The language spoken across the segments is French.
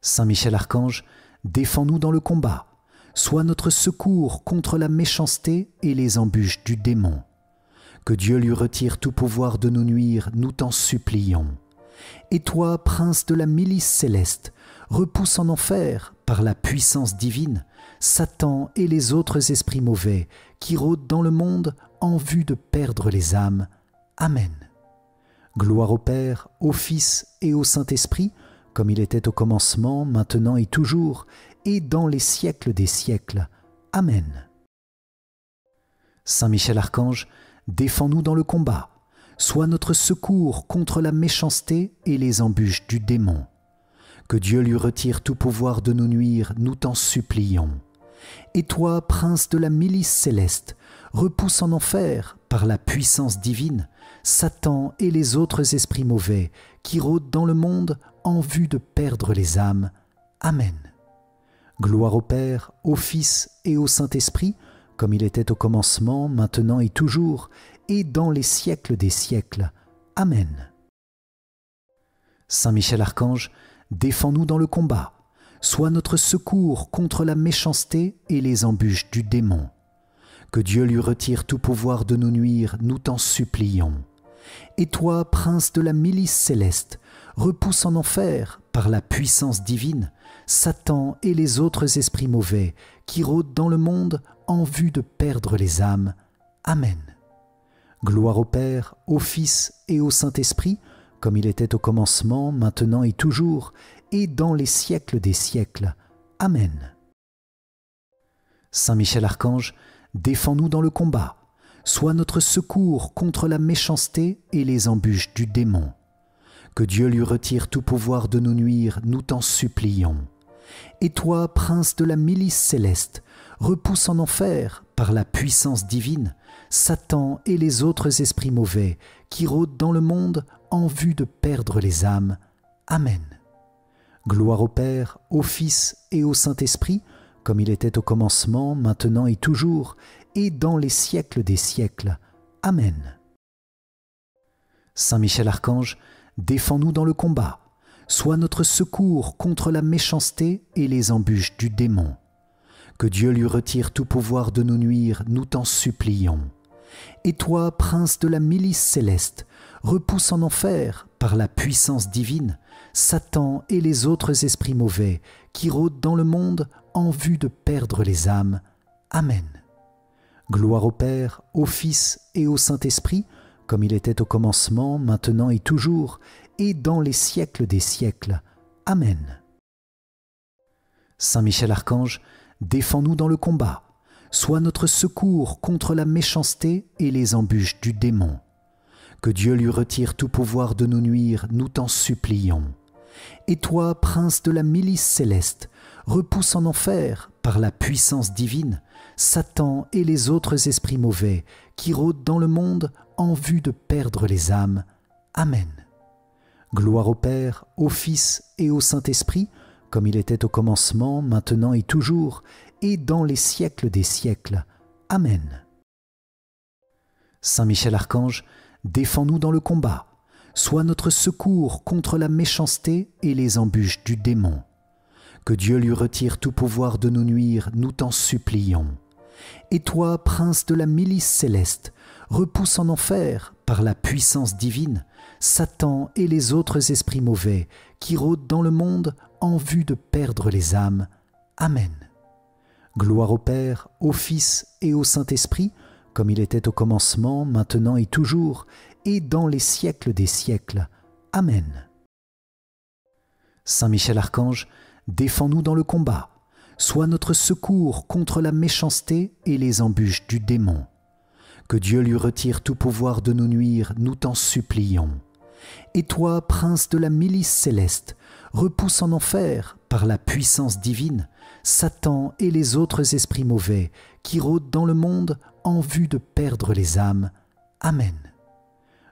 Saint Michel Archange, défends-nous dans le combat. Sois notre secours contre la méchanceté et les embûches du démon. Que Dieu lui retire tout pouvoir de nous nuire, nous t'en supplions. Et toi, prince de la milice céleste, repousse en enfer, par la puissance divine, Satan et les autres esprits mauvais qui rôdent dans le monde en vue de perdre les âmes. Amen. Gloire au Père, au Fils et au Saint-Esprit, comme il était au commencement, maintenant et toujours, et dans les siècles des siècles. Amen. Saint Michel Archange, défends-nous dans le combat. Sois notre secours contre la méchanceté et les embûches du démon. Que Dieu lui retire tout pouvoir de nous nuire, nous t'en supplions. Et toi, prince de la milice céleste, repousse en enfer, par la puissance divine, Satan et les autres esprits mauvais qui rôdent dans le monde en vue de perdre les âmes. Amen. Gloire au Père, au Fils et au Saint-Esprit, comme il était au commencement, maintenant et toujours, et dans les siècles des siècles. Amen. Saint Michel Archange, défends-nous dans le combat. Sois notre secours contre la méchanceté et les embûches du démon. Que Dieu lui retire tout pouvoir de nous nuire, nous t'en supplions. Et toi, prince de la milice céleste, repousse en enfer, par la puissance divine, Satan et les autres esprits mauvais qui rôdent dans le monde en vue de perdre les âmes. Amen. Gloire au Père, au Fils et au Saint-Esprit, comme il était au commencement, maintenant et toujours, et dans les siècles des siècles. Amen. Saint Michel Archange, défends-nous dans le combat. Sois notre secours contre la méchanceté et les embûches du démon. Que Dieu lui retire tout pouvoir de nous nuire, nous t'en supplions. Et toi, prince de la milice céleste, repousse en enfer, par la puissance divine, Satan et les autres esprits mauvais qui rôdent dans le monde en vue de perdre les âmes. Amen. Gloire au Père, au Fils et au Saint-Esprit, comme il était au commencement, maintenant et toujours, et dans les siècles des siècles. Amen. Saint Michel Archange, défends-nous dans le combat. Sois notre secours contre la méchanceté et les embûches du démon. Que Dieu lui retire tout pouvoir de nous nuire, nous t'en supplions. Et toi, prince de la milice céleste, repousse en enfer, par la puissance divine, Satan et les autres esprits mauvais qui rôdent dans le monde en vue de perdre les âmes. Amen. Gloire au Père, au Fils et au Saint-Esprit, comme il était au commencement, maintenant et toujours, et dans les siècles des siècles. Amen. Saint Michel Archange, défends-nous dans le combat. Sois notre secours contre la méchanceté et les embûches du démon. Que Dieu lui retire tout pouvoir de nous nuire, nous t'en supplions. Et toi, prince de la milice céleste, repousse en enfer, par la puissance divine, Satan et les autres esprits mauvais qui rôdent dans le monde en vue de perdre les âmes. Amen. Gloire au Père, au Fils et au Saint-Esprit, comme il était au commencement, maintenant et toujours, et dans les siècles des siècles. Amen. Saint Michel Archange, défends-nous dans le combat. Sois notre secours contre la méchanceté et les embûches du démon. Que Dieu lui retire tout pouvoir de nous nuire, nous t'en supplions. Et toi, prince de la milice céleste, repousse en enfer, par la puissance divine, Satan et les autres esprits mauvais qui rôdent dans le monde en vue de perdre les âmes. Amen. Gloire au Père, au Fils et au Saint-Esprit, comme il était au commencement, maintenant et toujours, et dans les siècles des siècles. Amen. Saint Michel Archange, défends-nous dans le combat. Sois notre secours contre la méchanceté et les embûches du démon. Que Dieu lui retire tout pouvoir de nous nuire, nous t'en supplions. Et toi, prince de la milice céleste, repousse en enfer, par la puissance divine, Satan et les autres esprits mauvais qui rôdent dans le monde en vue de perdre les âmes. Amen.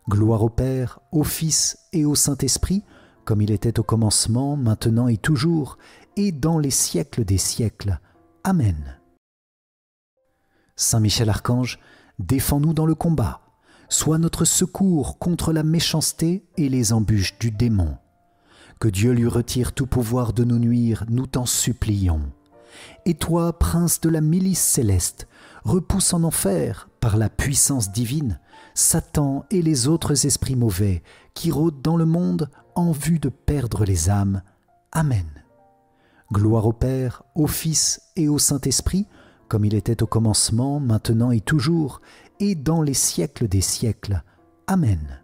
Gloire au Père, au Fils et au Saint-Esprit, comme il était au commencement, maintenant et toujours, et dans les siècles des siècles. Amen. Saint Michel Archange, défends-nous dans le combat. Sois notre secours contre la méchanceté et les embûches du démon. Que Dieu lui retire tout pouvoir de nous nuire, nous t'en supplions. Et toi, prince de la milice céleste, repousse en enfer, par la puissance divine, Satan et les autres esprits mauvais qui rôdent dans le monde en vue de perdre les âmes. Amen. Gloire au Père, au Fils et au Saint-Esprit, comme il était au commencement, maintenant et toujours, et dans les siècles des siècles. Amen.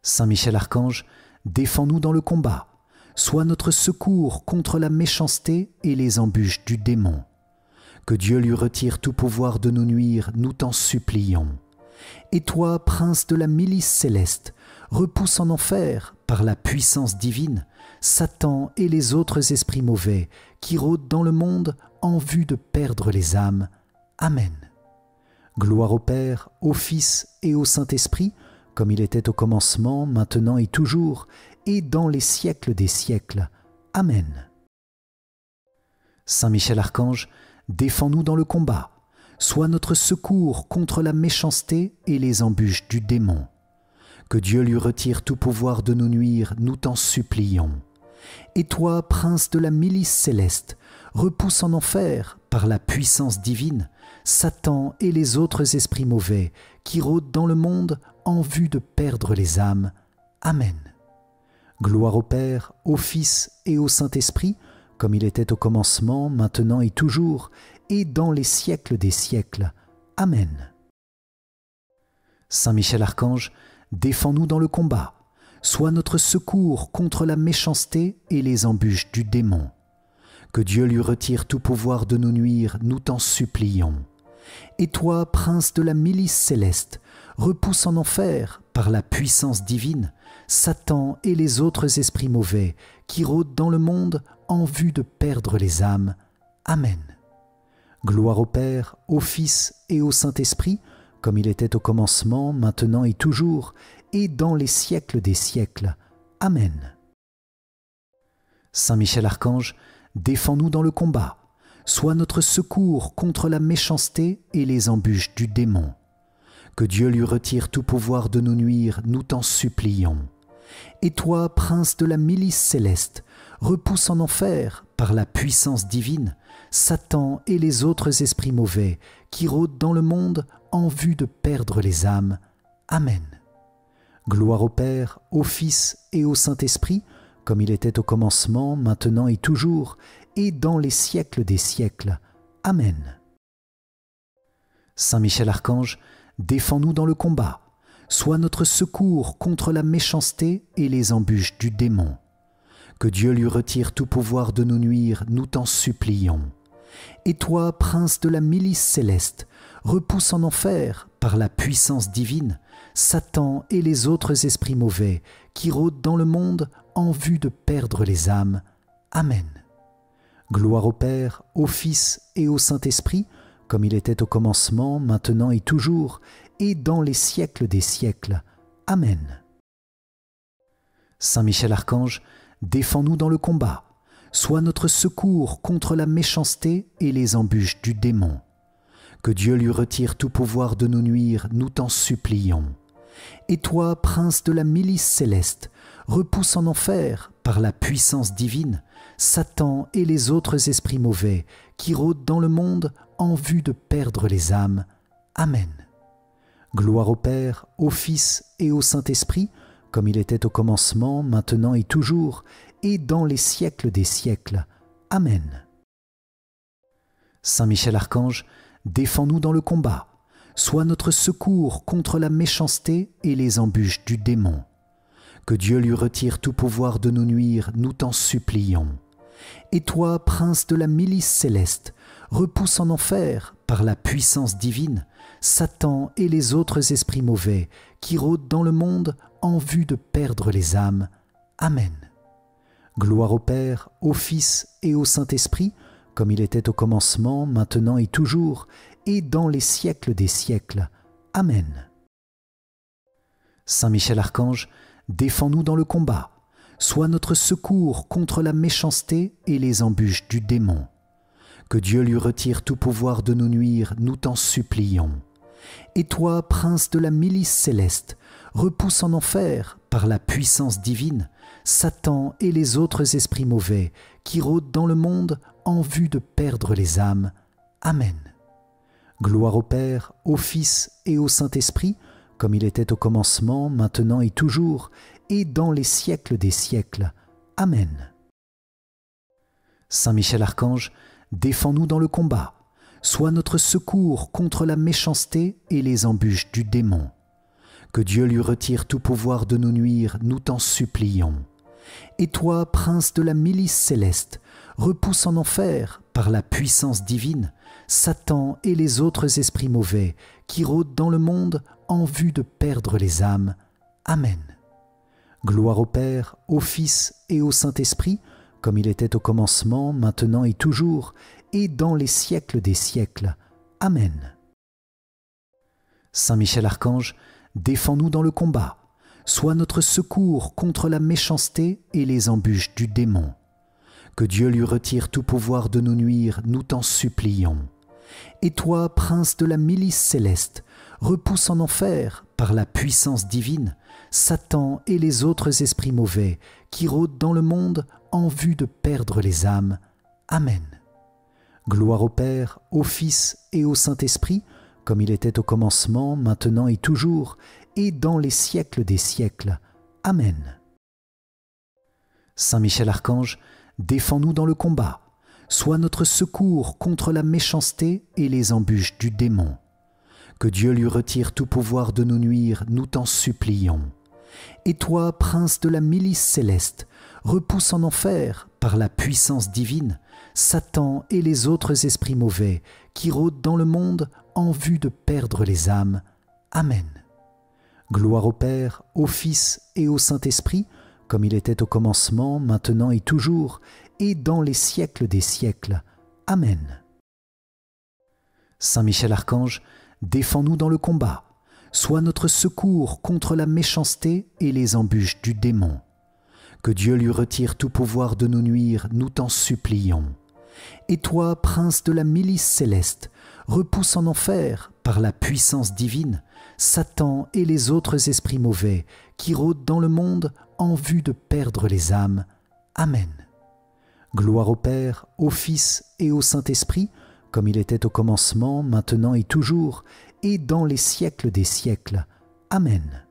Saint Michel Archange, défends-nous dans le combat. Sois notre secours contre la méchanceté et les embûches du démon. Que Dieu lui retire tout pouvoir de nous nuire, nous t'en supplions. Et toi, prince de la milice céleste, repousse en enfer, par la puissance divine, Satan et les autres esprits mauvais qui rôdent dans le monde en vue de perdre les âmes. Amen. Gloire au Père, au Fils et au Saint-Esprit, comme il était au commencement, maintenant et toujours, et dans les siècles des siècles. Amen. Saint Michel Archange, défends-nous dans le combat. Sois notre secours contre la méchanceté et les embûches du démon. Que Dieu lui retire tout pouvoir de nous nuire, nous t'en supplions. Et toi, prince de la milice céleste, repousse en enfer, par la puissance divine, Satan et les autres esprits mauvais qui rôdent dans le monde en vue de perdre les âmes. Amen. Gloire au Père, au Fils et au Saint-Esprit, comme il était au commencement, maintenant et toujours, et dans les siècles des siècles. Amen. Saint Michel Archange, défends-nous dans le combat. Sois notre secours contre la méchanceté et les embûches du démon. Que Dieu lui retire tout pouvoir de nous nuire, nous t'en supplions. Et toi, prince de la milice céleste, repousse en enfer, par la puissance divine, Satan et les autres esprits mauvais qui rôdent dans le monde en vue de perdre les âmes. Amen. Gloire au Père, au Fils et au Saint-Esprit, comme il était au commencement, maintenant et toujours, et dans les siècles des siècles. Amen. Saint Michel Archange, défends-nous dans le combat. Sois notre secours contre la méchanceté et les embûches du démon. Que Dieu lui retire tout pouvoir de nous nuire, nous t'en supplions. Et toi, prince de la milice céleste, repousse en enfer, par la puissance divine, Satan et les autres esprits mauvais qui rôdent dans le monde en vue de perdre les âmes. Amen. Gloire au Père, au Fils et au Saint-Esprit, comme il était au commencement, maintenant et toujours, et dans les siècles des siècles. Amen. Saint Michel Archange, défends-nous dans le combat. Sois notre secours contre la méchanceté et les embûches du démon. Que Dieu lui retire tout pouvoir de nous nuire, nous t'en supplions. Et toi, prince de la milice céleste, repousse en enfer, par la puissance divine, Satan et les autres esprits mauvais qui rôdent dans le monde en vue de perdre les âmes. Amen. Gloire au Père, au Fils et au Saint-Esprit, comme il était au commencement, maintenant et toujours, et dans les siècles des siècles. Amen. Saint Michel Archange, défends-nous dans le combat. Sois notre secours contre la méchanceté et les embûches du démon. Que Dieu lui retire tout pouvoir de nous nuire, nous t'en supplions. Et toi, prince de la milice céleste, repousse en enfer, par la puissance divine, Satan et les autres esprits mauvais qui rôdent dans le monde en vue de perdre les âmes. Amen. Gloire au Père, au Fils et au Saint-Esprit, comme il était au commencement, maintenant et toujours, et dans les siècles des siècles. Amen. Saint Michel Archange, défends-nous dans le combat. Sois notre secours contre la méchanceté et les embûches du démon. Que Dieu lui retire tout pouvoir de nous nuire, nous t'en supplions. Et toi, prince de la milice céleste, repousse en enfer, par la puissance divine, Satan et les autres esprits mauvais qui rôdent dans le monde en vue de perdre les âmes. Amen. Gloire au Père, au Fils et au Saint-Esprit, comme il était au commencement, maintenant et toujours, et dans les siècles des siècles. Amen. Saint Michel Archange, défends-nous dans le combat. Sois notre secours contre la méchanceté et les embûches du démon. Que Dieu lui retire tout pouvoir de nous nuire, nous t'en supplions. Et toi, prince de la milice céleste, repousse en enfer, par la puissance divine, Satan et les autres esprits mauvais qui rôdent dans le monde en vue de perdre les âmes. Amen. Gloire au Père, au Fils et au Saint-Esprit, comme il était au commencement, maintenant et toujours, et dans les siècles des siècles. Amen. Saint Michel Archange, défends-nous dans le combat. Sois notre secours contre la méchanceté et les embûches du démon. Que Dieu lui retire tout pouvoir de nous nuire, nous t'en supplions. Et toi, prince de la milice céleste, repousse en enfer, par la puissance divine, Satan et les autres esprits mauvais qui rôdent dans le monde en vue de perdre les âmes. Amen. Gloire au Père, au Fils et au Saint-Esprit, comme il était au commencement, maintenant et toujours, et dans les siècles des siècles. Amen. Saint Michel Archange, défends-nous dans le combat. Sois notre secours contre la méchanceté et les embûches du démon. Que Dieu lui retire tout pouvoir de nous nuire, nous t'en supplions. Et toi, prince de la milice céleste, repousse en enfer, par la puissance divine, Satan et les autres esprits mauvais qui rôdent dans le monde en vue de perdre les âmes. Amen. Gloire au Père, au Fils et au Saint-Esprit, comme il était au commencement, maintenant et toujours, et dans les siècles des siècles. Amen. Saint Michel Archange, défends-nous dans le combat. Sois notre secours contre la méchanceté et les embûches du démon. Que Dieu lui retire tout pouvoir de nous nuire, nous t'en supplions. Et toi, prince de la milice céleste, repousse en enfer, par la puissance divine, Satan et les autres esprits mauvais qui rôdent dans le monde en vue de perdre les âmes. Amen. Gloire au Père, au Fils et au Saint-Esprit, comme il était au commencement, maintenant et toujours, et dans les siècles des siècles. Amen. Saint Michel Archange, défends-nous dans le combat. Sois notre secours contre la méchanceté et les embûches du démon. Que Dieu lui retire tout pouvoir de nous nuire, nous t'en supplions. Et toi, prince de la milice céleste, repousse en enfer, par la puissance divine, Satan et les autres esprits mauvais qui rôdent dans le monde en vue de perdre les âmes. Amen. Gloire au Père, au Fils et au Saint-Esprit, comme il était au commencement, maintenant et toujours, et dans les siècles des siècles. Amen.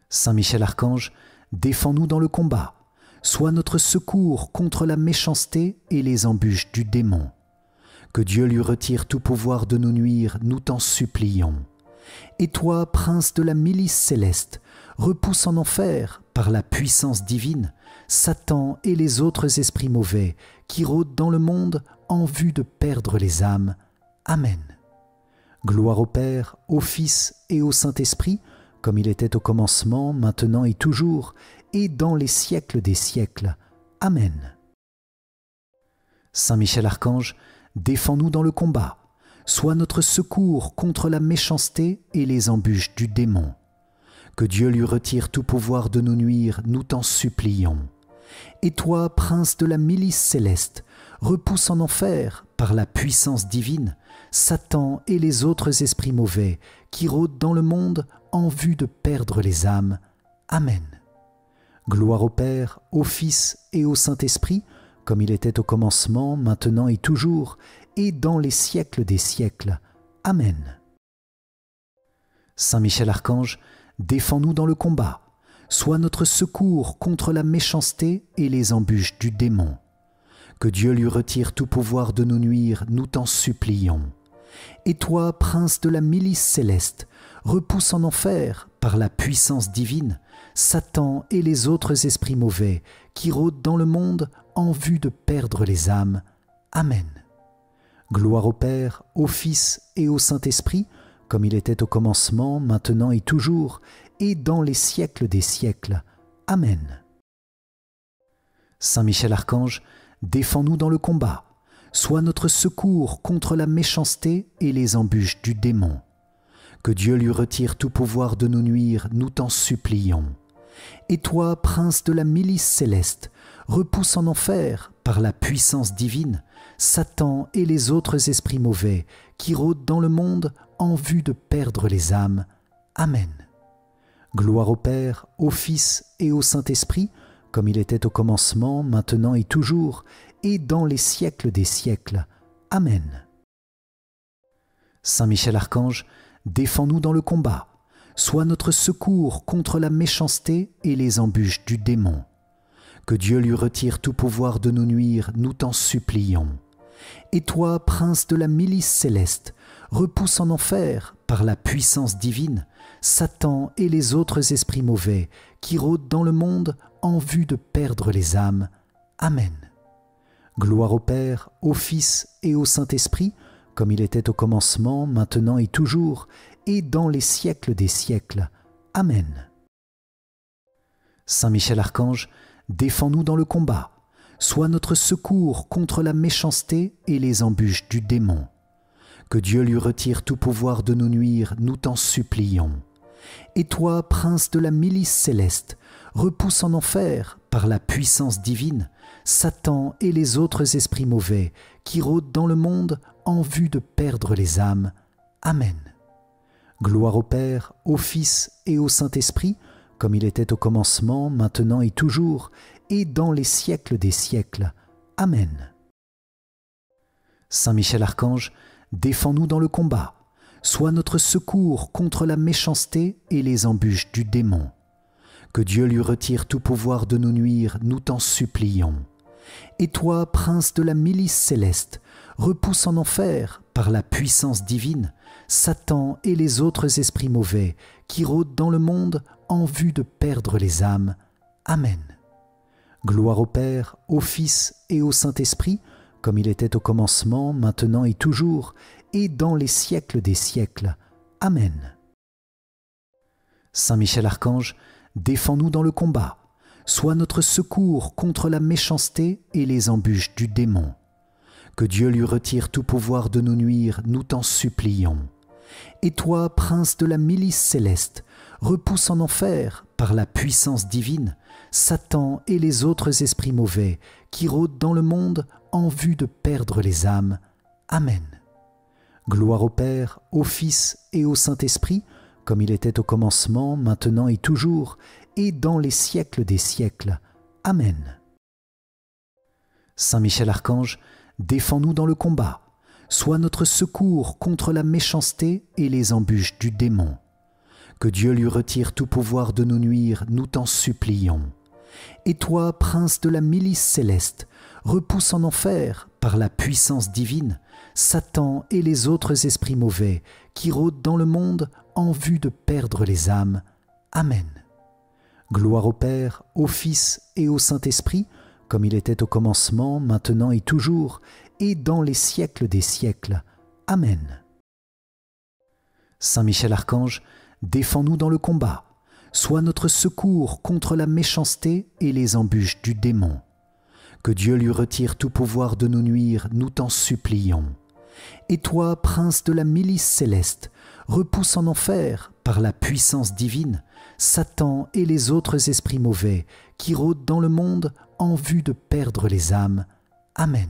Saint Michel Archange, défends-nous dans le combat. Sois notre secours contre la méchanceté et les embûches du démon. Que Dieu lui retire tout pouvoir de nous nuire, nous t'en supplions. Et toi, prince de la milice céleste, repousse en enfer, par la puissance divine, Satan et les autres esprits mauvais qui rôdent dans le monde en vue de perdre les âmes. Amen. Gloire au Père, au Fils et au Saint-Esprit, comme il était au commencement, maintenant et toujours, et dans les siècles des siècles. Amen. Saint Michel Archange, défends-nous dans le combat. Sois notre secours contre la méchanceté et les embûches du démon. Que Dieu lui retire tout pouvoir de nous nuire, nous t'en supplions. Et toi, prince de la milice céleste, repousse en enfer, par la puissance divine, Satan et les autres esprits mauvais qui rôdent dans le monde en vue de perdre les âmes. Amen. Gloire au Père, au Fils et au Saint-Esprit, comme il était au commencement, maintenant et toujours, et dans les siècles des siècles. Amen. Saint Michel Archange, défends-nous dans le combat. Sois notre secours contre la méchanceté et les embûches du démon. Que Dieu lui retire tout pouvoir de nous nuire, nous t'en supplions. Et toi, prince de la milice céleste, repousse en enfer, par la puissance divine, Satan et les autres esprits mauvais qui rôdent dans le monde en vue de perdre les âmes. Amen. Gloire au Père, au Fils et au Saint-Esprit, comme il était au commencement, maintenant et toujours, et dans les siècles des siècles. Amen. Saint Michel Archange, défends-nous dans le combat. Sois notre secours contre la méchanceté et les embûches du démon. Que Dieu lui retire tout pouvoir de nous nuire, nous t'en supplions. Et toi, prince de la milice céleste, repousse en enfer, par la puissance divine, Satan et les autres esprits mauvais qui rôdent dans le monde en vue de perdre les âmes. Amen. Gloire au Père, au Fils et au Saint-Esprit, comme il était au commencement, maintenant et toujours, et dans les siècles des siècles. Amen. Saint Michel Archange, défends-nous dans le combat. Sois notre secours contre la méchanceté et les embûches du démon. Que Dieu lui retire tout pouvoir de nous nuire, nous t'en supplions. Et toi, prince de la milice céleste, repousse en enfer, par la puissance divine, Satan et les autres esprits mauvais qui rôdent dans le monde en vue de perdre les âmes. Amen. Gloire au Père, au Fils et au Saint-Esprit, comme il était au commencement, maintenant et toujours, et dans les siècles des siècles. Amen. Saint Michel Archange, défends-nous dans le combat. Sois notre secours contre la méchanceté et les embûches du démon. Que Dieu lui retire tout pouvoir de nous nuire, nous t'en supplions. Et toi, prince de la milice céleste, repousse en enfer, par la puissance divine, Satan et les autres esprits mauvais qui rôdent dans le monde en vue de perdre les âmes. Amen. Gloire au Père, au Fils et au Saint-Esprit, comme il était au commencement, maintenant et toujours, et dans les siècles des siècles. Amen. Saint Michel Archange, défends-nous dans le combat. Sois notre secours contre la méchanceté et les embûches du démon. Que Dieu lui retire tout pouvoir de nous nuire, nous t'en supplions. Et toi, prince de la milice céleste, repousse en enfer, par la puissance divine, Satan et les autres esprits mauvais qui rôdent dans le monde en vue de perdre les âmes. Amen. Gloire au Père, au Fils et au Saint-Esprit, comme il était au commencement, maintenant et toujours, et dans les siècles des siècles. Amen. Saint Michel Archange, défends-nous dans le combat. Sois notre secours contre la méchanceté et les embûches du démon. Que Dieu lui retire tout pouvoir de nous nuire, nous t'en supplions. Et toi, prince de la milice céleste, repousse en enfer, par la puissance divine, Satan et les autres esprits mauvais qui rôdent dans le monde en vue de perdre les âmes. Amen. Gloire au Père, au Fils et au Saint-Esprit, comme il était au commencement, maintenant et toujours, et dans les siècles des siècles. Amen. Saint Michel Archange, défends-nous dans le combat. Sois notre secours contre la méchanceté et les embûches du démon. Que Dieu lui retire tout pouvoir de nous nuire, nous t'en supplions. Et toi, prince de la milice céleste, repousse en enfer, par la puissance divine, Satan et les autres esprits mauvais qui rôdent dans le monde en vue de perdre les âmes. Amen. Gloire au Père, au Fils et au Saint-Esprit, comme il était au commencement, maintenant et toujours, et dans les siècles des siècles. Amen. Saint Michel Archange, défends-nous dans le combat. Sois notre secours contre la méchanceté et les embûches du démon. Que Dieu lui retire tout pouvoir de nous nuire, nous t'en supplions. Et toi, prince de la milice céleste, repousse en enfer, par la puissance divine, Satan et les autres esprits mauvais qui rôdent dans le monde en vue de perdre les âmes. Amen.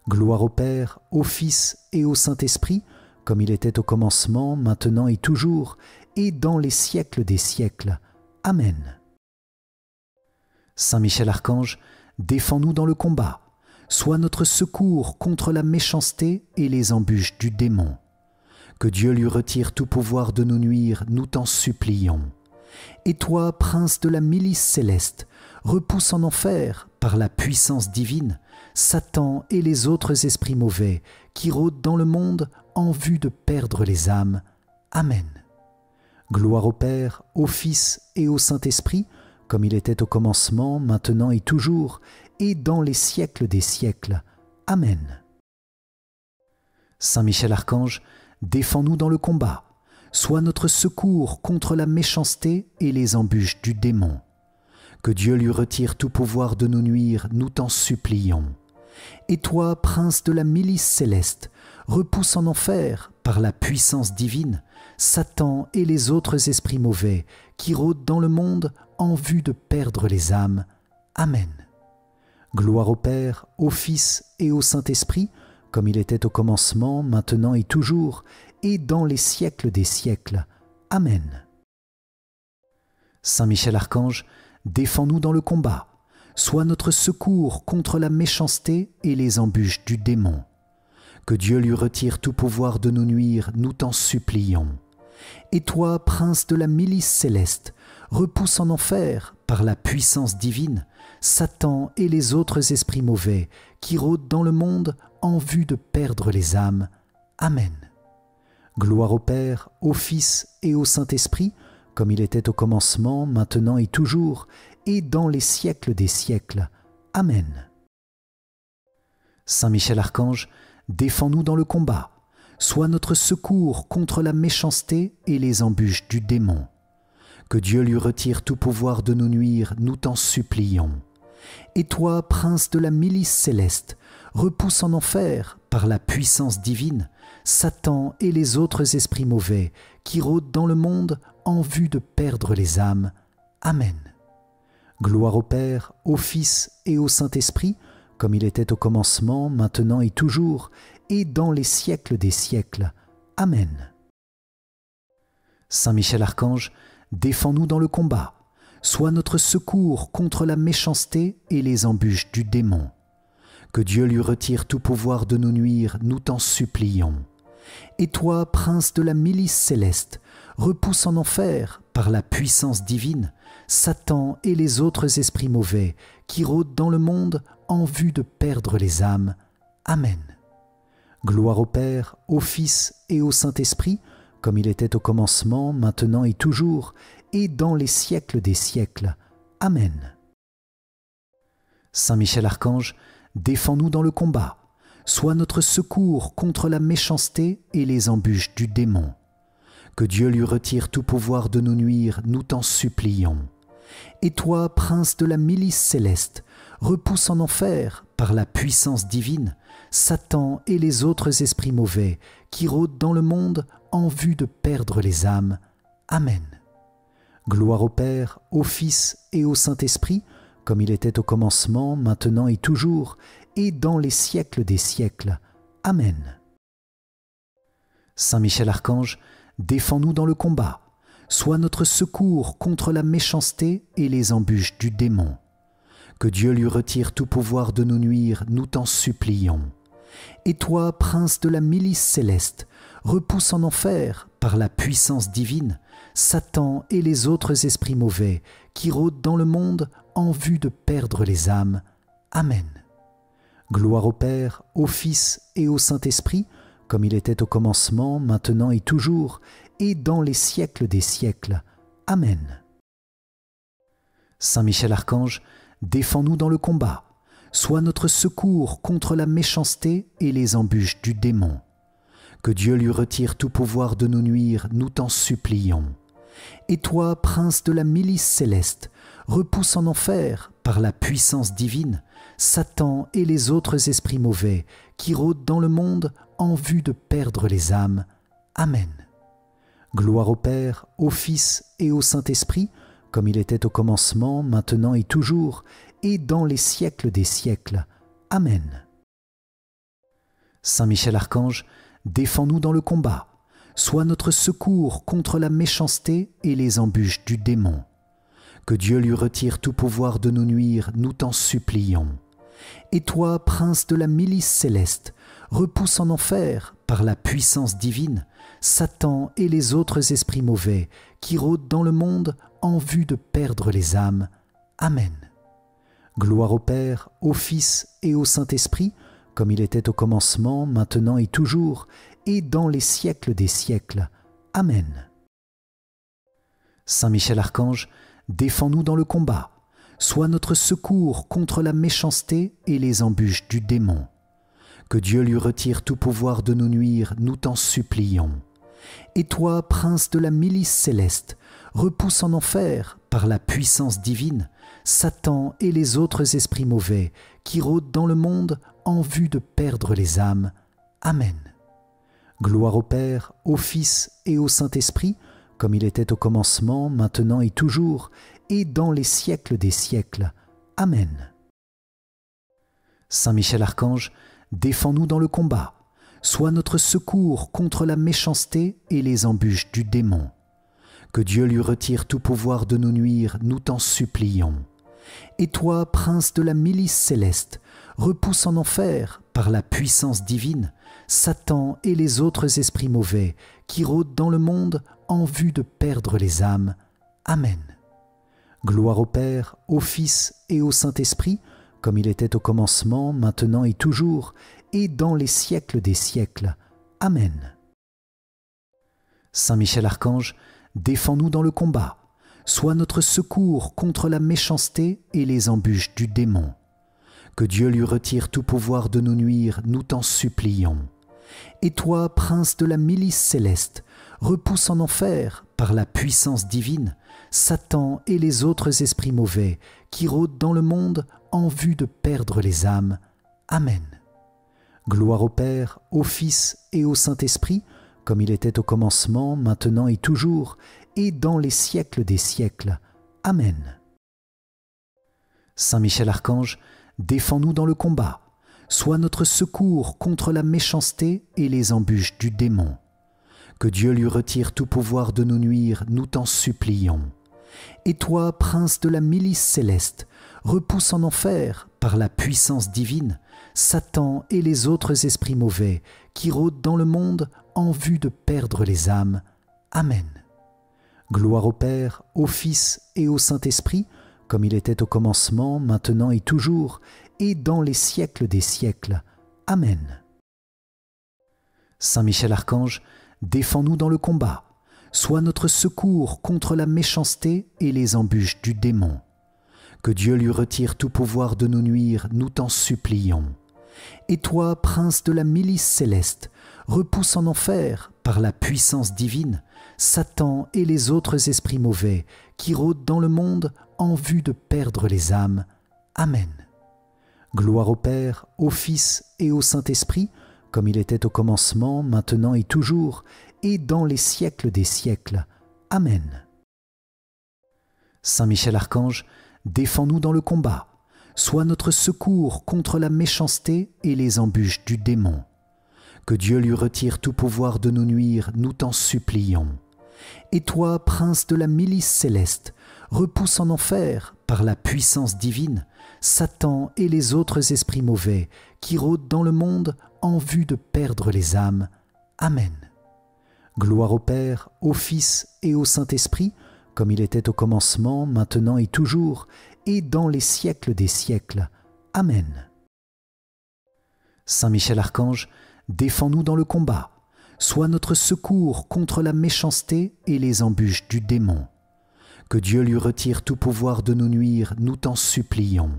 Gloire au Père, au Fils et au Saint-Esprit, comme il était au commencement, maintenant et toujours, et dans les siècles des siècles. Amen. Saint Michel Archange, défends-nous dans le combat. Sois notre secours contre la méchanceté et les embûches du démon. Que Dieu lui retire tout pouvoir de nous nuire, nous t'en supplions. Et toi, prince de la milice céleste, repousse en enfer, par la puissance divine, Satan et les autres esprits mauvais qui rôdent dans le monde en vue de perdre les âmes. Amen. Gloire au Père, au Fils et au Saint-Esprit, comme il était au commencement, maintenant et toujours, et dans les siècles des siècles. Amen. Saint Michel Archange, défends-nous dans le combat. Sois notre secours contre la méchanceté et les embûches du démon. Que Dieu lui retire tout pouvoir de nous nuire, nous t'en supplions. Et toi, prince de la milice céleste, repousse en enfer, par la puissance divine, Satan et les autres esprits mauvais qui rôdent dans le monde en vue de perdre les âmes. Amen. Gloire au Père, au Fils et au Saint-Esprit, comme il était au commencement, maintenant et toujours, et dans les siècles des siècles. Amen. Saint Michel Archange, défends-nous dans le combat. Sois notre secours contre la méchanceté et les embûches du démon. Que Dieu lui retire tout pouvoir de nous nuire, nous t'en supplions. Et toi, prince de la milice céleste, repousse en enfer, par la puissance divine, Satan et les autres esprits mauvais qui rôdent dans le monde en vue de perdre les âmes. Amen. Gloire au Père, au Fils et au Saint-Esprit, comme il était au commencement, maintenant et toujours, et dans les siècles des siècles. Amen. Saint Michel Archange, défends-nous dans le combat. Sois notre secours contre la méchanceté et les embûches du démon. Que Dieu lui retire tout pouvoir de nous nuire, nous t'en supplions. Et toi, prince de la milice céleste, repousse en enfer, par la puissance divine, Satan et les autres esprits mauvais qui rôdent dans le monde en vue de perdre les âmes. Amen. Gloire au Père, au Fils et au Saint-Esprit, comme il était au commencement, maintenant et toujours, et dans les siècles des siècles. Amen. Saint Michel Archange, défends-nous dans le combat. Sois notre secours contre la méchanceté et les embûches du démon. Que Dieu lui retire tout pouvoir de nous nuire, nous t'en supplions. Et toi, prince de la milice céleste, repousse en enfer, par la puissance divine, Satan et les autres esprits mauvais qui rôdent dans le monde en vue de perdre les âmes. Amen. Gloire au Père, au Fils et au Saint-Esprit, comme il était au commencement, maintenant et toujours, et dans les siècles des siècles. Amen. Saint Michel Archange, défends-nous dans le combat. Sois notre secours contre la méchanceté et les embûches du démon. Que Dieu lui retire tout pouvoir de nous nuire, nous t'en supplions. Et toi, prince de la milice céleste, repousse en enfer, par la puissance divine, Satan et les autres esprits mauvais qui rôdent dans le monde en vue de perdre les âmes. Amen. Gloire au Père, au Fils et au Saint-Esprit, comme il était au commencement, maintenant et toujours, et dans les siècles des siècles. Amen. Saint Michel Archange, défends-nous dans le combat. Sois notre secours contre la méchanceté et les embûches du démon. Que Dieu lui retire tout pouvoir de nous nuire, nous t'en supplions. Et toi, prince de la milice céleste, repousse en enfer, par la puissance divine, Satan et les autres esprits mauvais qui rôdent dans le monde en vue de perdre les âmes. Amen. Gloire au Père, au Fils et au Saint-Esprit, comme il était au commencement, maintenant et toujours, et dans les siècles des siècles. Amen. Saint Michel Archange, défends-nous dans le combat. Sois notre secours contre la méchanceté et les embûches du démon. Que Dieu lui retire tout pouvoir de nous nuire, nous t'en supplions. Et toi, prince de la milice céleste, repousse en enfer, par la puissance divine, Satan et les autres esprits mauvais qui rôdent dans le monde en vue de perdre les âmes. Amen. Gloire au Père, au Fils et au Saint-Esprit, comme il était au commencement, maintenant et toujours, et dans les siècles des siècles. Amen. Saint Michel Archange, défends-nous dans le combat. Sois notre secours contre la méchanceté et les embûches du démon. Que Dieu lui retire tout pouvoir de nous nuire, nous t'en supplions. Et toi, prince de la milice céleste, repousse en enfer, par la puissance divine, Satan et les autres esprits mauvais qui rôdent dans le monde en vue de perdre les âmes. Amen. Gloire au Père, au Fils et au Saint-Esprit, comme il était au commencement, maintenant et toujours, et dans les siècles des siècles. Amen. Saint Michel Archange, défends-nous dans le combat. Sois notre secours contre la méchanceté et les embûches du démon. Que Dieu lui retire tout pouvoir de nous nuire, nous t'en supplions. Et toi, prince de la milice céleste, repousse en enfer, par la puissance divine, Satan et les autres esprits mauvais qui rôdent dans le monde en vue de perdre les âmes. Amen. Gloire au Père, au Fils et au Saint-Esprit, comme il était au commencement, maintenant et toujours, et dans les siècles des siècles. Amen. Saint Michel Archange, défends-nous dans le combat. Sois notre secours contre la méchanceté et les embûches du démon. Que Dieu lui retire tout pouvoir de nous nuire, nous t'en supplions. Et toi, prince de la milice céleste, repousse en enfer, par la puissance divine, Satan et les autres esprits mauvais qui rôdent dans le monde en vue de perdre les âmes. Amen. Gloire au Père, au Fils et au Saint-Esprit, comme il était au commencement, maintenant et toujours, et dans les siècles des siècles. Amen. Saint Michel Archange, défends-nous dans le combat. Sois notre secours contre la méchanceté et les embûches du démon. Que Dieu lui retire tout pouvoir de nous nuire, nous t'en supplions. Et toi, prince de la milice céleste, repousse en enfer, par la puissance divine, Satan et les autres esprits mauvais qui rôdent dans le monde en vue de perdre les âmes. Amen. Gloire au Père, au Fils et au Saint-Esprit, comme il était au commencement, maintenant et toujours, et dans les siècles des siècles. Amen. Saint Michel Archange, défends-nous dans le combat. Sois notre secours contre la méchanceté et les embûches du démon. Que Dieu lui retire tout pouvoir de nous nuire, nous t'en supplions. Et toi, prince de la milice céleste, repousse en enfer, par la puissance divine, Satan et les autres esprits mauvais qui rôdent dans le monde en vue de perdre les âmes. Amen. Gloire au Père, au Fils et au Saint-Esprit, comme il était au commencement, maintenant et toujours, et dans les siècles des siècles. Amen. Saint Michel Archange, défends-nous dans le combat. Sois notre secours contre la méchanceté et les embûches du démon. Que Dieu lui retire tout pouvoir de nous nuire, nous t'en supplions. Et toi, prince de la milice céleste, repousse en enfer, par la puissance divine, Satan et les autres esprits mauvais qui rôdent dans le monde en vue de perdre les âmes. Amen. Gloire au Père, au Fils et au Saint-Esprit, comme il était au commencement, maintenant et toujours, et dans les siècles des siècles. Amen. Saint Michel Archange, défends-nous dans le combat. Sois notre secours contre la méchanceté et les embûches du démon. Que Dieu lui retire tout pouvoir de nous nuire, nous t'en supplions. Et toi, prince de la milice céleste, repousse en enfer, par la puissance divine, Satan et les autres esprits mauvais qui rôdent dans le monde en vue de perdre les âmes. Amen. Gloire au Père, au Fils et au Saint-Esprit, comme il était au commencement, maintenant et toujours, et dans les siècles des siècles. Amen. Saint Michel Archange, défends-nous dans le combat. Sois notre secours contre la méchanceté et les embûches du démon. Que Dieu lui retire tout pouvoir de nous nuire, nous t'en supplions.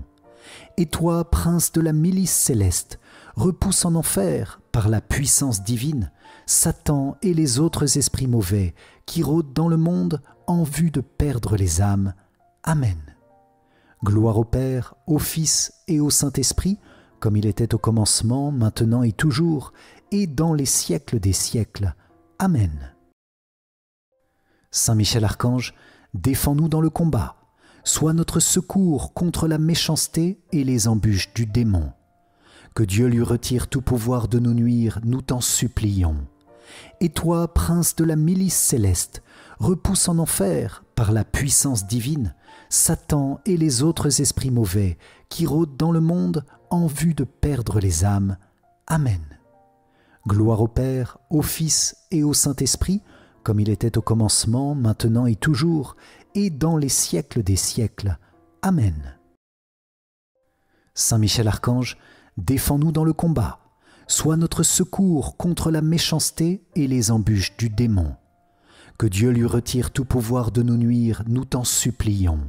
Et toi, prince de la milice céleste, repousse en enfer, par la puissance divine, Satan et les autres esprits mauvais qui rôdent dans le monde en vue de perdre les âmes. Amen. Gloire au Père, au Fils et au Saint-Esprit, comme il était au commencement, maintenant et toujours, et dans les siècles des siècles. Amen. Saint Michel Archange, défends-nous dans le combat. Sois notre secours contre la méchanceté et les embûches du démon. Que Dieu lui retire tout pouvoir de nous nuire, nous t'en supplions. Et toi, prince de la milice céleste, repousse en enfer, par la puissance divine, Satan et les autres esprits mauvais qui rôdent dans le monde en vue de perdre les âmes. Amen. Gloire au Père, au Fils et au Saint-Esprit, comme il était au commencement, maintenant et toujours, et dans les siècles des siècles. Amen. Saint Michel Archange, défends-nous dans le combat. Sois notre secours contre la méchanceté et les embûches du démon. Que Dieu lui retire tout pouvoir de nous nuire, nous t'en supplions.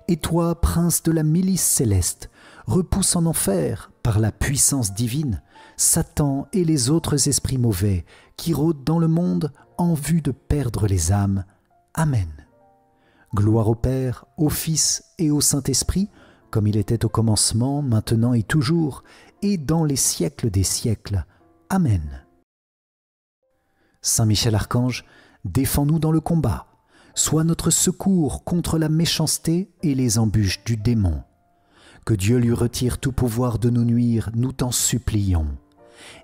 Et toi, prince de la milice céleste, repousse en enfer, par la puissance divine, Satan et les autres esprits mauvais qui rôdent dans le monde en vue de perdre les âmes. Amen. Gloire au Père, au Fils et au Saint-Esprit, comme il était au commencement, maintenant et toujours, et dans les siècles des siècles. Amen. Saint Michel Archange, défends-nous dans le combat. Sois notre secours contre la méchanceté et les embûches du démon. Que Dieu lui retire tout pouvoir de nous nuire, nous t'en supplions.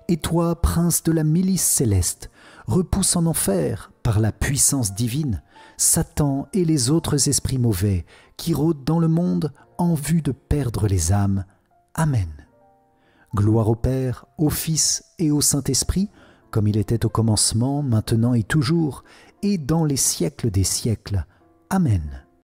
Et toi, prince de la milice céleste, repousse en enfer, par la puissance divine, Satan et les autres esprits mauvais qui rôdent dans le monde en vue de perdre les âmes. Amen. Gloire au Père, au Fils et au Saint-Esprit, comme il était au commencement, maintenant et toujours, et dans les siècles des siècles. Amen.